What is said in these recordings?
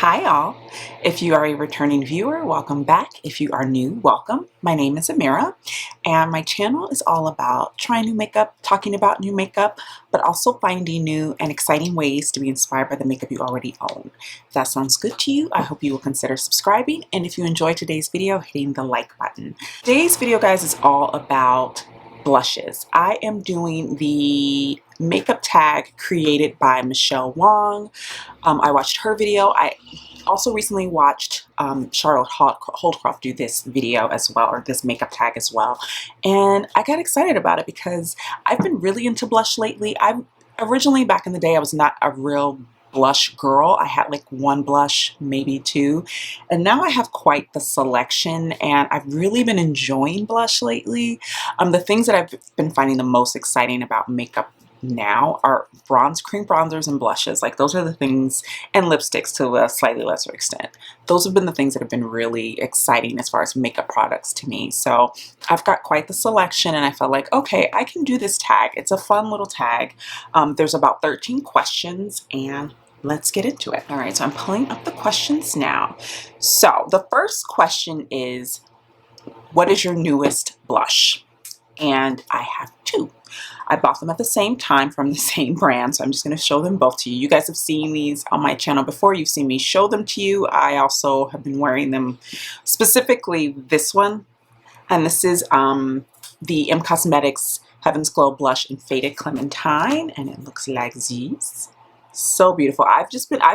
Hi all. If you are a returning viewer, welcome back. If you are new, welcome. My name is Amira and my channel is all about trying new makeup, talking about new makeup, but also finding new and exciting ways to be inspired by the makeup you already own. If that sounds good to you, I hope you will consider subscribing, and if you enjoyed today's video, hitting the like button. Today's video, guys, is all about blushes. I am doing the makeup tag created by Michelle Wong. I watched her video. I also recently watched Charlotte Holdcroft do this video as well, or this makeup tag as well. And I got excited about it because I've been really into blush lately. Originally, back in the day, I was not a real blush girl. I had like one blush, maybe two, and now I have quite the selection, and I've really been enjoying blush lately. The things that I've been finding the most exciting about makeup now are cream bronzers and blushes. Like, those are the things, and lipsticks to a slightly lesser extent. Those have been the things that have been really exciting as far as makeup products to me. So I've got quite the selection, and I felt like, okay, I can do this tag. It's a fun little tag. There's about 13 questions, and let's get into it. All right, so I'm pulling up the questions now. So the first question is, what is your newest blush? And I have two. I bought them at the same time from the same brand, so I'm just going to show them both to you. You guys have seen these on my channel before. You've seen me show them to you. I also have been wearing them, specifically this one, and this is the M Cosmetics Heaven's Glow Blush in Faded Clementine, and it looks like this. So beautiful. I've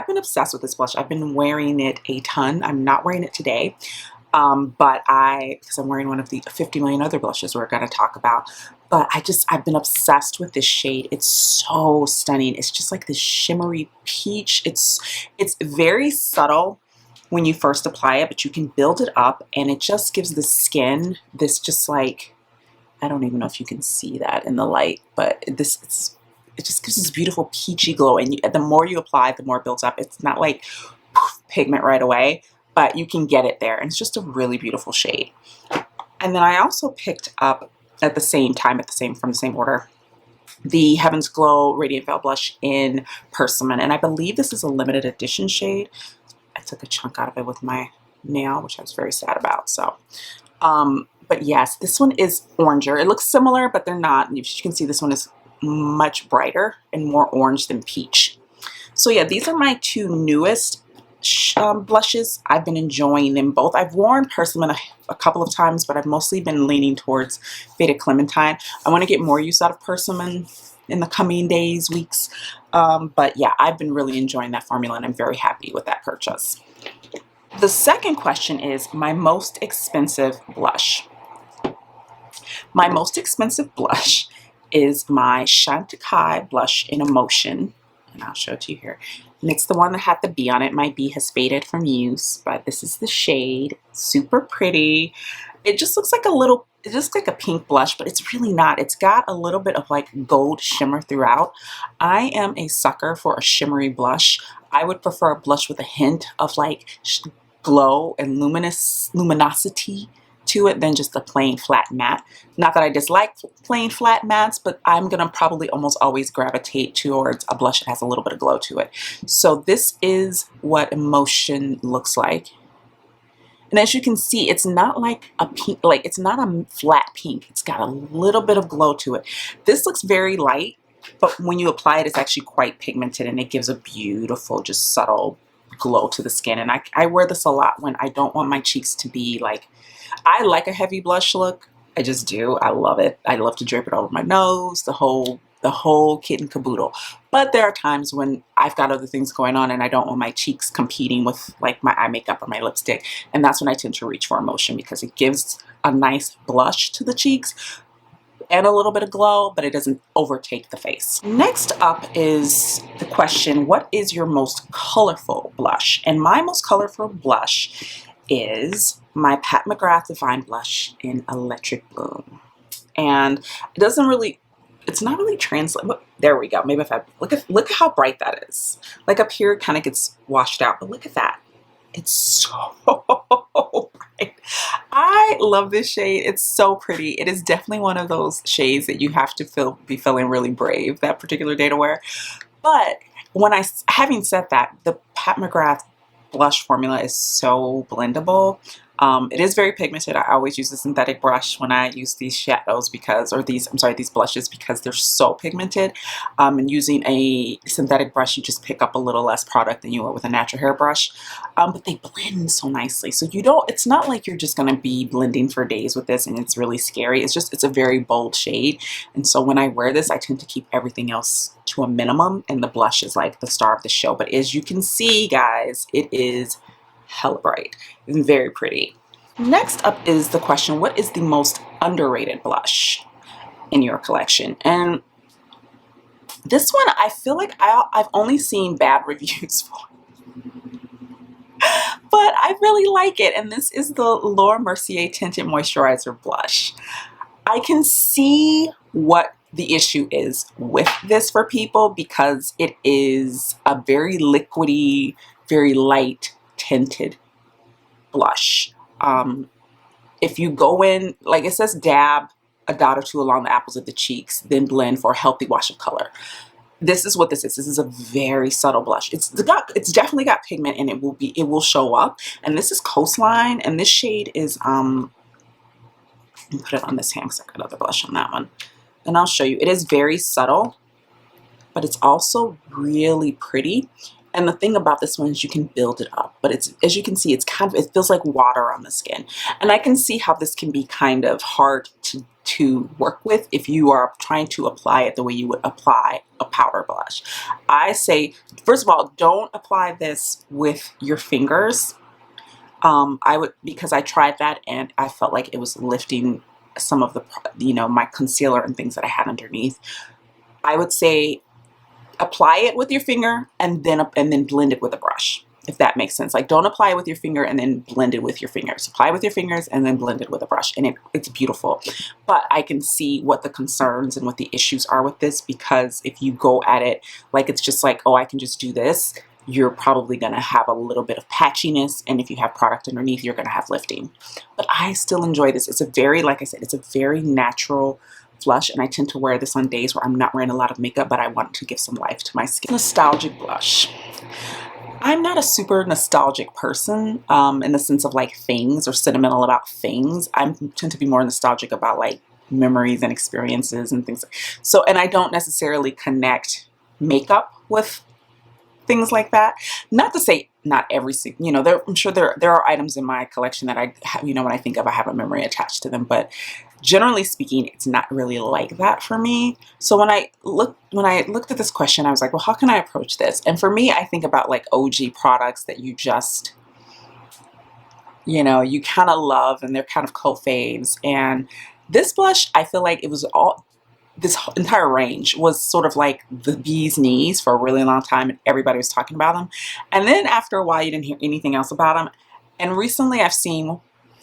been obsessed with this blush. I've been wearing it a ton. I'm not wearing it today, but because I'm wearing one of the 50 million other blushes we're going to talk about. But I've been obsessed with this shade. It's so stunning. It's just like this shimmery peach. It's very subtle when you first apply it, but you can build it up, and it just gives the skin this, just like, I don't even know if you can see that in the light, but it just gives this beautiful peachy glow, and the more you apply, the more it builds up. It's not like pigment right away, but you can get it there, and it's just a really beautiful shade. And then I also picked up at the same time, from the same order, the Heaven's Glow Radiant Veil Blush in Persimmon, and I believe this is a limited edition shade. I took a chunk out of it with my nail, which I was very sad about. So, but yes, this one is oranger. It looks similar, but they're not. You can see this one is much brighter and more orange than peach. So yeah, these are my two newest blushes. I've been enjoying them both. I've worn Persimmon a couple of times, but I've mostly been leaning towards Faded Clementine. I want to get more use out of Persimmon in the coming days, weeks. But yeah, I've been really enjoying that formula, and I'm very happy with that purchase. The second question is my most expensive blush. My most expensive blush is my Chantecaille blush in Emotion, and I'll show it to you here. And it's the one that had the B on it. My B has faded from use, but this is the shade. Super pretty. It just looks like a pink blush, but it's really not. It's got a little bit of like gold shimmer throughout. I am a sucker for a shimmery blush. I would prefer a blush with a hint of like glow and luminosity to it than just a plain flat matte. Not that I dislike plain flat mattes, but I'm gonna probably almost always gravitate towards a blush that has a little bit of glow to it. So this is what Emotion looks like. And as you can see, it's not like a pink, like it's not a flat pink. It's got a little bit of glow to it. This looks very light, but when you apply it, it's actually quite pigmented, and it gives a beautiful, just subtle glow to the skin. And I wear this a lot when I don't want my cheeks to be like, I like a heavy blush look. I just do. I love it. I love to drape it over my nose, the whole kit and caboodle. But there are times when I've got other things going on and I don't want my cheeks competing with like my eye makeup or my lipstick. And that's when I tend to reach for Emotion, because it gives a nice blush to the cheeks and a little bit of glow, but it doesn't overtake the face. Next up is the question, what is your most colorful blush? And my most colorful blush is my Pat McGrath Divine Blush in Electric Bloom. And it's not really translate. There we go. Maybe if I look at how bright that is. Like up here, it kind of gets washed out, but look at that. It's so bright. I love this shade. It's so pretty. It is definitely one of those shades that you have to be feeling really brave that particular day to wear. But having said that, the Pat McGrath blush formula is so blendable. It is very pigmented. I always use a synthetic brush when I use these shadows because, or these, I'm sorry, these blushes, because they're so pigmented. And using a synthetic brush, you just pick up a little less product than you would with a natural hair brush. But they blend so nicely. So you don't, it's not like you're just going to be blending for days with this and it's really scary. It's just, it's a very bold shade. And so when I wear this, I tend to keep everything else to a minimum, and the blush is like the star of the show. But as you can see, guys, it is hella bright and very pretty. Next up is the question, what is the most underrated blush in your collection? And this one, I feel like I've only seen bad reviews for, but I really like it. And this is the Laura Mercier Tinted Moisturizer Blush. I can see what the issue is with this for people because it is a very liquidy, very light tinted blush. If you go in, like it says, dab a dot or two along the apples of the cheeks, then blend for a healthy wash of color. This is what this is. This is a very subtle blush. It's definitely got pigment, and it will show up. And this is Coastline, and this shade is I'll put it on this hand because I got other blush on that one. And I'll show you. It is very subtle, but it's also really pretty. And the thing about this one is you can build it up, but it's, as you can see, it's kind of, it feels like water on the skin. And I can see how this can be kind of hard to work with if you are trying to apply it the way you would apply a powder blush. I say, first of all, don't apply this with your fingers. Because I tried that and I felt like it was lifting some of the, my concealer and things that I had underneath. I would say apply it with your finger and then blend it with a brush, if that makes sense. Like, don't apply it with your finger and then blend it with your fingers. Apply it with your fingers and then blend it with a brush, and it's beautiful. But I can see what the concerns and what the issues are with this, because if you go at it like it's just like, oh, I can just do this, you're probably going to have a little bit of patchiness, and if you have product underneath, you're going to have lifting. But I still enjoy this. It's a very, like I said, it's a very natural blush, and I tend to wear this on days where I'm not wearing a lot of makeup, but I want to give some life to my skin. Nostalgic blush. I'm not a super nostalgic person in the sense of like things or sentimental about things. I tend to be more nostalgic about like memories and experiences and things. So, and I don't necessarily connect makeup with things like that. Not to say not every single, I'm sure there are items in my collection that I have, when I think of, I have a memory attached to them, but generally speaking, it's not really like that for me. So when I looked at this question, I was like, well, how can I approach this? And for me, I think about like OG products that you just, you kind of love, and they're kind of cult faves. And this blush, I feel like it was this entire range was sort of like the bee's knees for a really long time, and everybody was talking about them. And then after a while, you didn't hear anything else about them. And recently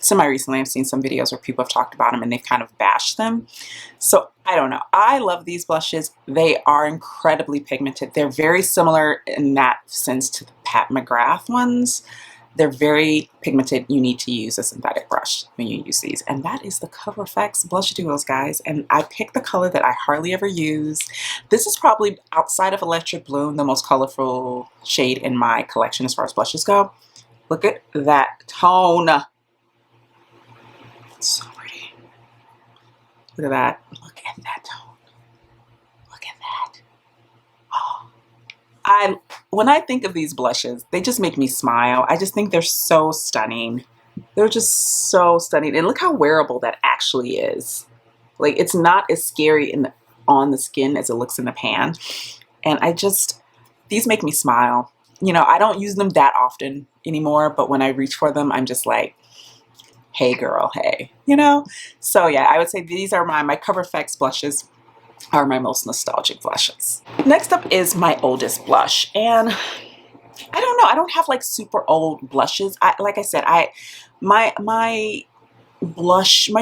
semi-recently, I've seen some videos where people have talked about them and they've kind of bashed them. So I don't know. I love these blushes. They are incredibly pigmented. They're very similar in that sense to the Pat McGrath ones. They're very pigmented. You need to use a synthetic brush when you use these. And that is the Cover FX Blush Duos, guys. And I picked the color that I hardly ever use. This is probably, outside of Electric Bloom, the most colorful shade in my collection as far as blushes go. Look at that tone. It's so pretty. Look at that. Look at that tone. Look at that. Oh. When I think of these blushes, they just make me smile. I just think they're so stunning. They're just so stunning. And look how wearable that actually is. Like, it's not as scary on the skin as it looks in the pan. And these make me smile. I don't use them that often anymore, but when I reach for them, I'm just like, hey girl, hey, So yeah, I would say these are my Cover FX blushes are my most nostalgic blushes. Next up is my oldest blush, and I don't know, I don't have like super old blushes. Like I said, my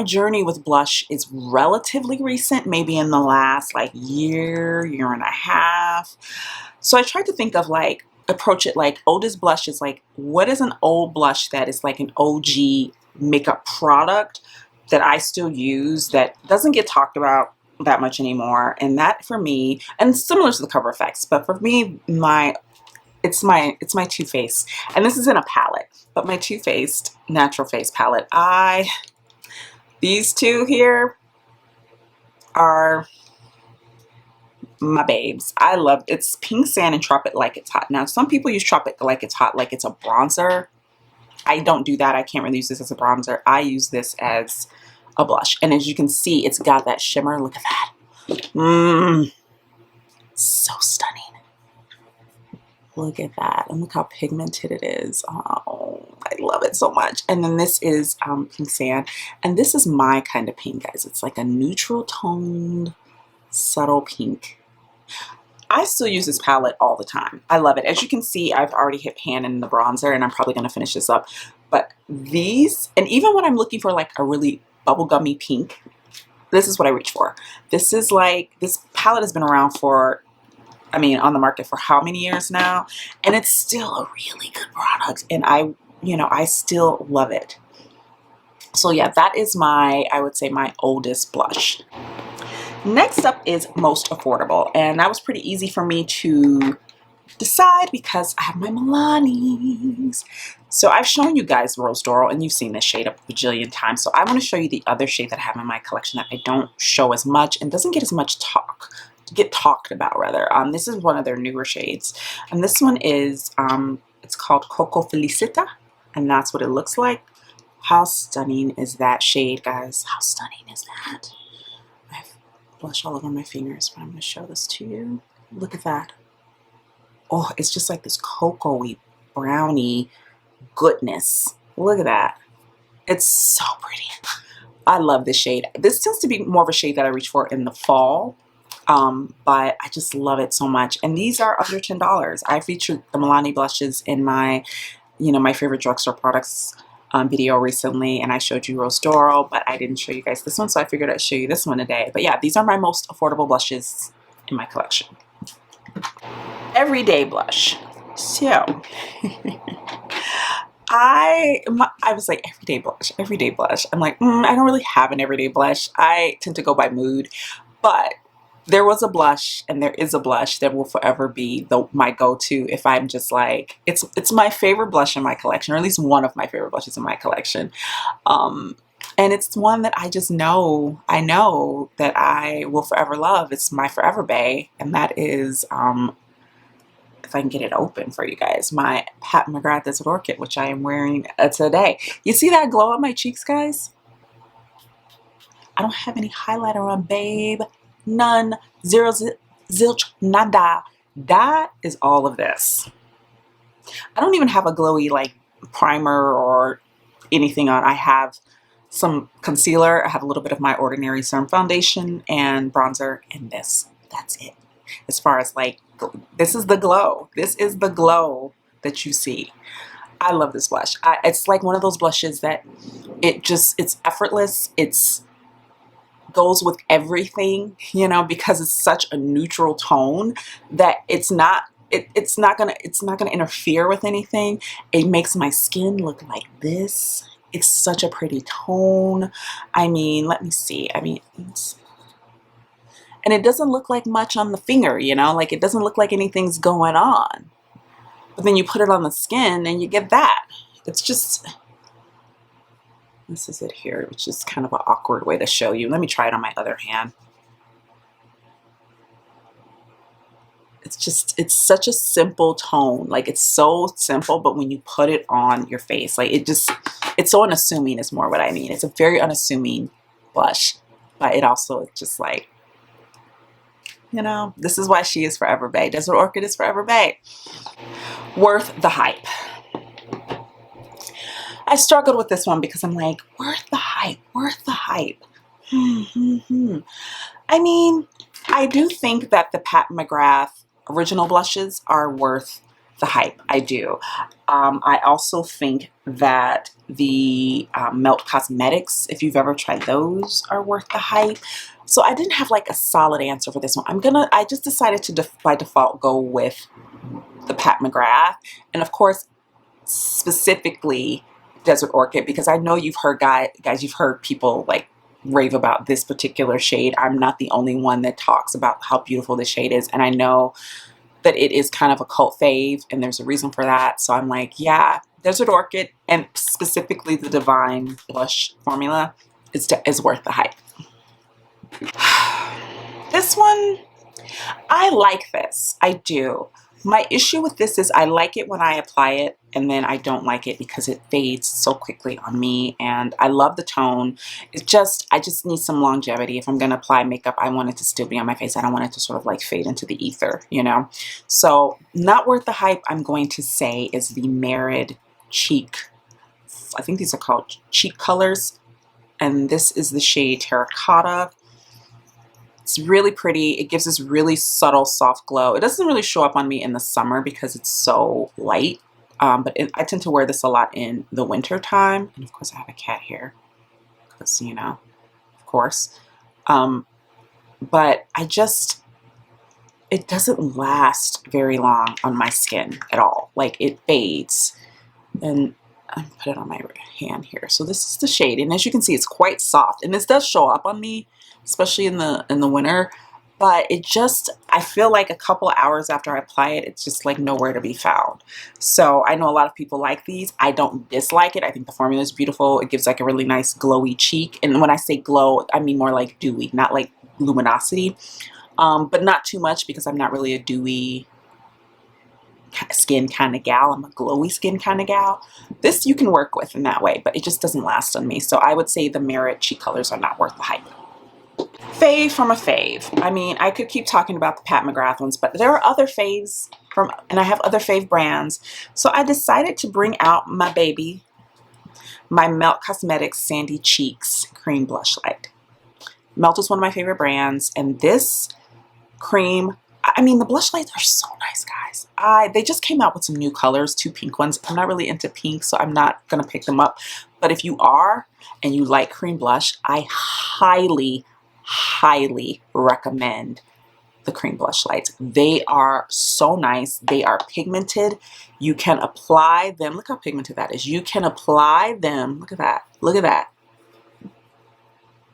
journey with blush is relatively recent, maybe in the last like year and a half. So I tried to think of like, approach it like oldest blush is like, what is an old blush that is like an OG makeup product that I still use that doesn't get talked about that much anymore? And that for me, and similar to the Cover FX, but for me, my it's my Too Faced, and this is in a palette, but my Too Faced Natural Face palette. These two here are my babes. I love it's Pink Sand and Tropic Like It's Hot. Now some people use Tropic Like It's Hot like it's a bronzer. I don't do that. I can't really use this as a bronzer. I use this as a blush, and as you can see, it's got that shimmer. Look at that. So stunning. Look at that, and look how pigmented it is. Oh, I love it so much. And then this is Pink Sand, and this is my kind of pink, guys. It's like a neutral toned, subtle pink. I still use this palette all the time. I love it. As you can see, I've already hit pan in the bronzer, and I'm probably going to finish this up. But these, and even when I'm looking for like a really bubblegummy pink, this is what I reach for. This is like, this palette has been around for, I mean, on the market for how many years now? And it's still a really good product. And I still love it. So yeah, that is my, I would say my oldest blush. Next up is most affordable. And that was pretty easy for me to decide because I have my Milani's. So I've shown you guys Rose Doral, and you've seen this shade a bajillion times. So I want to show you the other shade that I have in my collection that I don't show as much and doesn't get as much talked about rather. This is one of their newer shades, and this one is it's called Cocoa Felicita, and that's what it looks like. How stunning is that shade, guys? How stunning is that? I have blush all over my fingers, but I'm going to show this to you. Look at that. Oh, it's just like this cocoa-y, brownie goodness. Look at that. It's so pretty. I love this shade. This tends to be more of a shade that I reach for in the fall, but I just love it so much. And these are under $10. I featured the Milani blushes in my, my favorite drugstore products video recently, and I showed you Rose Doral, but I didn't show you guys this one, so I figured I'd show you this one today. But yeah, these are my most affordable blushes in my collection. Everyday blush. So I was like, everyday blush. I'm like, I don't really have an everyday blush. I tend to go by mood, but there was a blush, and there is a blush that will forever be my go-to if I'm just like, it's my favorite blush in my collection, or at least one of my favorite blushes in my collection. And it's one that I just know, that I will forever love. It's my Forever Bae, and that is, if I can get it open for you guys, my Pat McGrath Desert Orchid, which I am wearing today. You see that glow on my cheeks, guys? I don't have any highlighter on, babe. None. Zero, zilch, nada. That is all of this. I don't even have a glowy like primer or anything on. I have some concealer. I have a little bit of my Ordinary Serum Foundation and bronzer, and this. That's it. As far as like, this is the glow. This is the glow that you see. I love this blush. It's like one of those blushes that it's effortless. It's goes with everything, because it's such a neutral tone that it's not gonna interfere with anything. It makes my skin look like this. It's such a pretty tone. I mean, let me see. I mean, and it doesn't look like much on the finger, like it doesn't look like anything's going on. But then you put it on the skin and you get that. It's just, this is it here, which is kind of an awkward way to show you. Let me try it on my other hand. It's such a simple tone. Like, it's so simple, but when you put it on your face, like it's so unassuming is more what I mean. It's a very unassuming blush, but it also, it's just like, this is why she is Forever Bae. Desert Orchid is Forever Bae. Worth the hype. I struggled with this one because I'm like, worth the hype, worth the hype. I mean, I do think that the Pat McGrath original blushes are worth the hype. I do. I also think that the Melt Cosmetics, if you've ever tried those, are worth the hype. So I didn't have like a solid answer for this one. I just decided to by default go with the Pat McGrath, and of course specifically Desert Orchid, because I know you've heard guys, you've heard people like rave about this particular shade. I'm not the only one that talks about how beautiful this shade is, and I know that it is kind of a cult fave, and there's a reason for that. So I'm like, yeah, Desert Orchid, and specifically the Divine Blush formula is worth the hype. This one, I like this. I do. My issue with this is I like it when I apply it, and then I don't like it because it fades so quickly on me, and I love the tone. I just need some longevity. If I'm going to apply makeup, I want it to still be on my face. I don't want it to sort of like fade into the ether, you know? So not worth the hype, I'm going to say, is the Merit Cheek. I think these are called cheek colors, and this is the shade Terracotta. It's really pretty. It gives this really subtle, soft glow. It doesn't really show up on me in the summer because it's so light, but I tend to wear this a lot in the winter time. And of course, I have a cat here because, you know, of course. But it doesn't last very long on my skin at all. Like, it fades. And I put it on my hand here. So this is the shade, and as you can see, it's quite soft, and this does show up on me, especially in the winter, but I feel like a couple hours after I apply it, it's just like nowhere to be found. So I know a lot of people like these. I don't dislike it. I think the formula is beautiful. It gives like a really nice glowy cheek, and when I say glow, I mean more like dewy, not like luminosity, but not too much because I'm not really a dewy skin kind of gal. I'm a glowy skin kind of gal. This you can work with in that way, but it just doesn't last on me. So I would say the Merit cheek colors are not worth the hype. Fave from a fave. I mean, I could keep talking about the Pat McGrath ones, but there are other faves and I have other fave brands. So I decided to bring out my baby, my Melt Cosmetics Sandy Cheeks Cream Blush Light. Melt is one of my favorite brands, and this cream, I mean, the blush lights are so nice, guys. They just came out with some new colors, 2 pink ones. I'm not really into pink, so I'm not going to pick them up. But if you are and you like cream blush, I highly, highly recommend the cream blush lights. They are so nice. They are pigmented. You can apply them. Look how pigmented that is. You can apply them. Look at that. Look at that.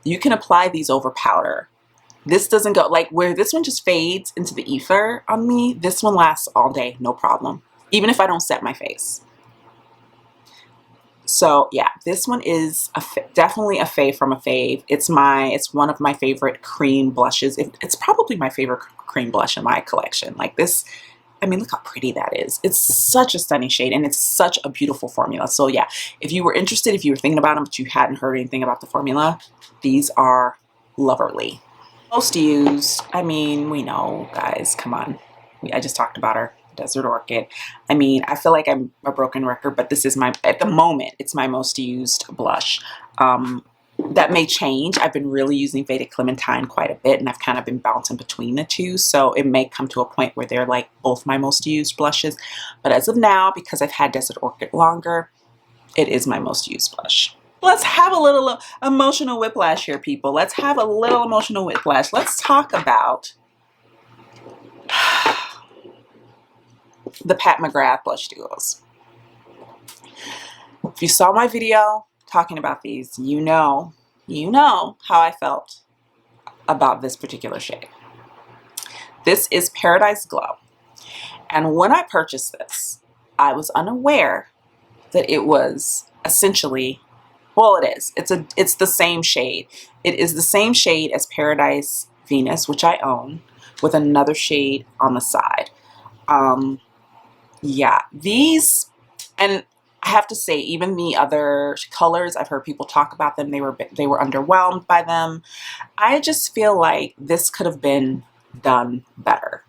You can apply these over powder. This doesn't go, like where this one just fades into the ether on me, this one lasts all day, no problem. Even if I don't set my face. So yeah, this one is definitely a fave from a fave. It's one of my favorite cream blushes. It's probably my favorite cream blush in my collection. Like this, I mean, look how pretty that is. It's such a stunning shade, and it's such a beautiful formula. So yeah, if you were interested, if you were thinking about them, but you hadn't heard anything about the formula, these are loverly. Most used, I mean, we know, guys, come on. I just talked about her, Desert Orchid. I mean, I feel like I'm a broken record, but this is at the moment, it's my most used blush. That may change. I've been really using Faded Clementine quite a bit, and I've kind of been bouncing between the two. So it may come to a point where they're like both my most used blushes. But as of now, because I've had Desert Orchid longer, it is my most used blush. Let's have a little emotional whiplash here, people. Let's have a little emotional whiplash. Let's talk about the Pat McGrath blush duos. If you saw my video talking about these, you know how I felt about this particular shade. This is Paradise Glow. And when I purchased this, I was unaware that it was essentially, well, it is. It's the same shade. It is the same shade as Paradise Venus, which I own, with another shade on the side. Yeah, these, and I have to say, even the other colors, I've heard people talk about them. They were underwhelmed by them. I just feel like this could have been done better.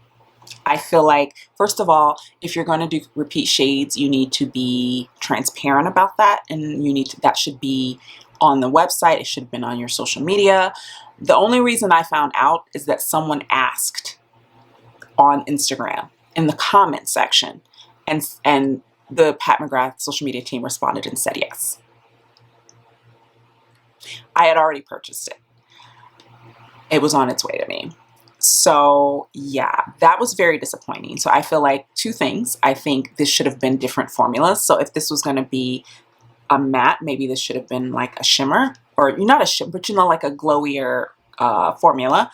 I feel like, first of all, if you're going to do repeat shades, you need to be transparent about that, and that should be on the website. It should have been on your social media. The only reason I found out is that someone asked on Instagram in the comment section, and the Pat McGrath social media team responded and said yes. I had already purchased it. It was on its way to me. So yeah, that was very disappointing. So I feel like 2 things. I think this should have been different formulas. So if this was going to be a matte, maybe this should have been like a shimmer, or not a shimmer, but like a glowier formula.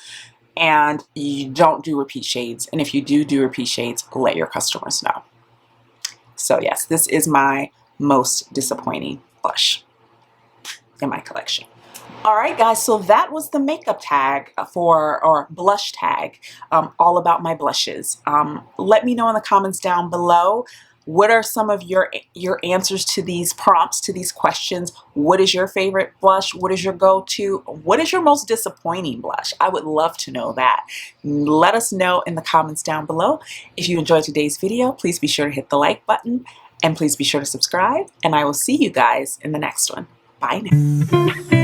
and you don't do repeat shades. And if you do repeat shades, let your customers know. So yes, this is my most disappointing blush in my collection. All right, guys, so that was the makeup tag or blush tag, all about my blushes. Let me know in the comments down below, what are some of your answers to these prompts, to these questions? What is your favorite blush? What is your go-to? What is your most disappointing blush? I would love to know that. Let us know in the comments down below. If you enjoyed today's video, please be sure to hit the like button, and please be sure to subscribe, and I will see you guys in the next one. Bye now.